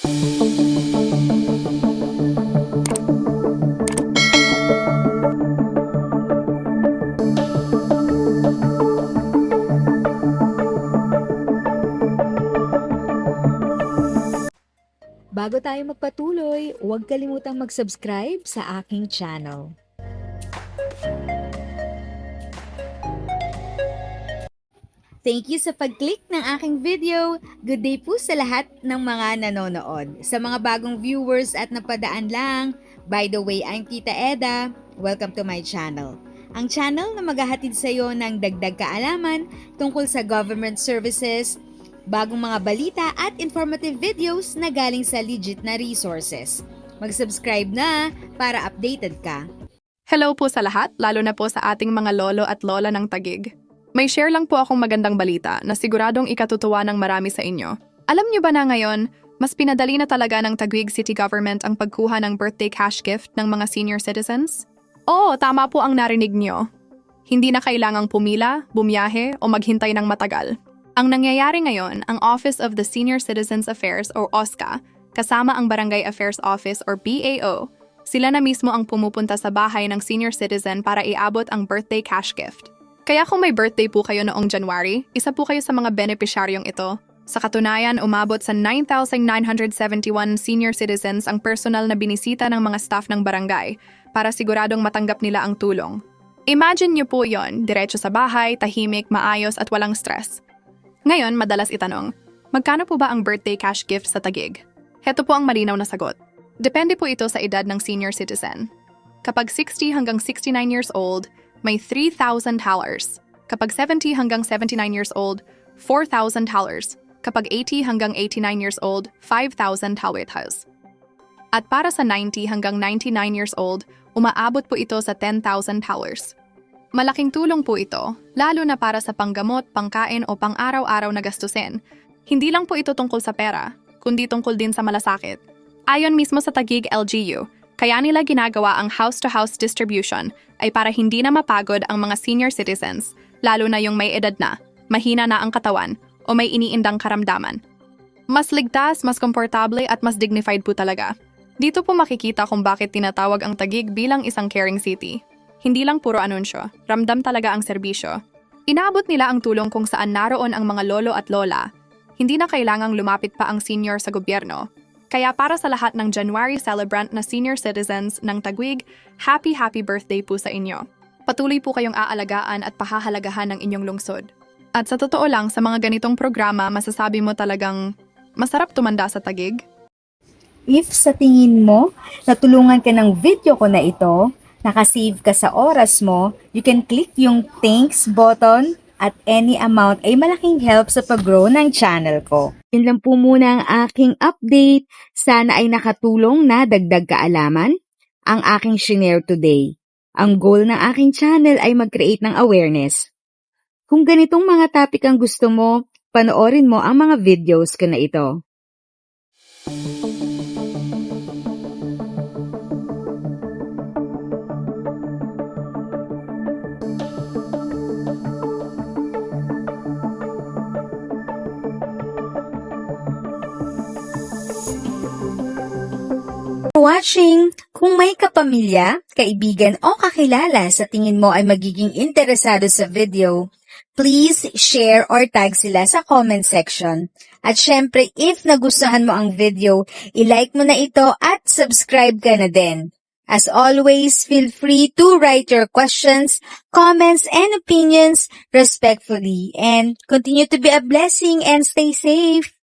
Bago tayo magpatuloy, huwag kalimutang mag-subscribe sa aking channel. Thank you sa pag-click ng aking video. Good day po sa lahat ng mga nanonood. Sa mga bagong viewers at napadaan lang, by the way, I'm Tita Eda. Welcome to my channel. Ang channel na maghahatid sa iyo ng dagdag kaalaman tungkol sa government services, bagong mga balita at informative videos na galing sa legit na resources. Mag-subscribe na para updated ka. Hello po sa lahat, lalo na po sa ating mga lolo at lola ng Taguig. May share lang po akong magandang balita na siguradong ikatutuwa ng marami sa inyo. Alam niyo ba na ngayon, mas pinadali na talaga ng Taguig City Government ang pagkuha ng birthday cash gift ng mga senior citizens? Oo, tama po ang narinig niyo. Hindi na kailangang pumila, bumiyahe o maghintay ng matagal. Ang nangyayari ngayon, ang Office of the Senior Citizens Affairs o OSCA, kasama ang Barangay Affairs Office or BAO, sila na mismo ang pumupunta sa bahay ng senior citizen para iabot ang birthday cash gift. Kaya kung may birthday po kayo noong January, isa po kayo sa mga benepisyaryong ito. Sa katunayan, umabot sa 9,971 senior citizens ang personal na binisita ng mga staff ng barangay para siguradong matanggap nila ang tulong. Imagine niyo po yon, diretso sa bahay, tahimik, maayos at walang stress. Ngayon, madalas itanong, magkano po ba ang birthday cash gift sa Taguig? Heto po ang malinaw na sagot. Depende po ito sa edad ng senior citizen. Kapag 60 hanggang 69 years old, may $3,000. Kapag 70 hanggang 79 years old, $4,000. Kapag 80 hanggang 89 years old, $5,000. At para sa 90 hanggang 99 years old, umaabot po ito sa $10,000. Malaking tulong po ito, lalo na para sa panggamot, pangkain o pang-araw-araw na gastusin. Hindi lang po ito tungkol sa pera, kundi tungkol din sa malasakit. Ayon mismo sa Taguig LGU, kaya nila ginagawa ang house-to-house distribution ay para hindi na mapagod ang mga senior citizens, lalo na yung may edad na, mahina na ang katawan o may iniindang karamdaman. Mas ligtas, mas komportable at mas dignified po talaga. Dito po makikita kung bakit tinatawag ang Taguig bilang isang caring city. Hindi lang puro anunsyo, ramdam talaga ang serbisyo. Inaabot nila ang tulong kung saan naroon ang mga lolo at lola. Hindi na kailangang lumapit pa ang senior sa gobyerno. Kaya para sa lahat ng January celebrant na senior citizens ng Taguig, happy birthday po sa inyo. Patuloy po kayong aalagaan at pahahalagahan ng inyong lungsod. At sa totoo lang, sa mga ganitong programa, masasabi mo talagang masarap tumanda sa Taguig? If sa tingin mo, natulungan ka ng video ko na ito, nakasave ka sa oras mo, you can click yung thanks button at any amount ay malaking help sa pag-grow ng channel ko. Yun lang po muna ang aking update. Sana ay nakatulong na dagdag kaalaman ang aking shinare today. Ang goal ng aking channel ay mag-create ng awareness. Kung ganitong mga topic ang gusto mo, panoorin mo ang mga videos ko na ito. Watching, kung may kapamilya, kaibigan o kakilala sa tingin mo ay magiging interesado sa video, please share or tag sila sa comment section. At syempre, if nagustuhan mo ang video, i-like mo na ito at subscribe ka na din. As always, feel free to write your questions, comments, and opinions respectfully. And continue to be a blessing and stay safe.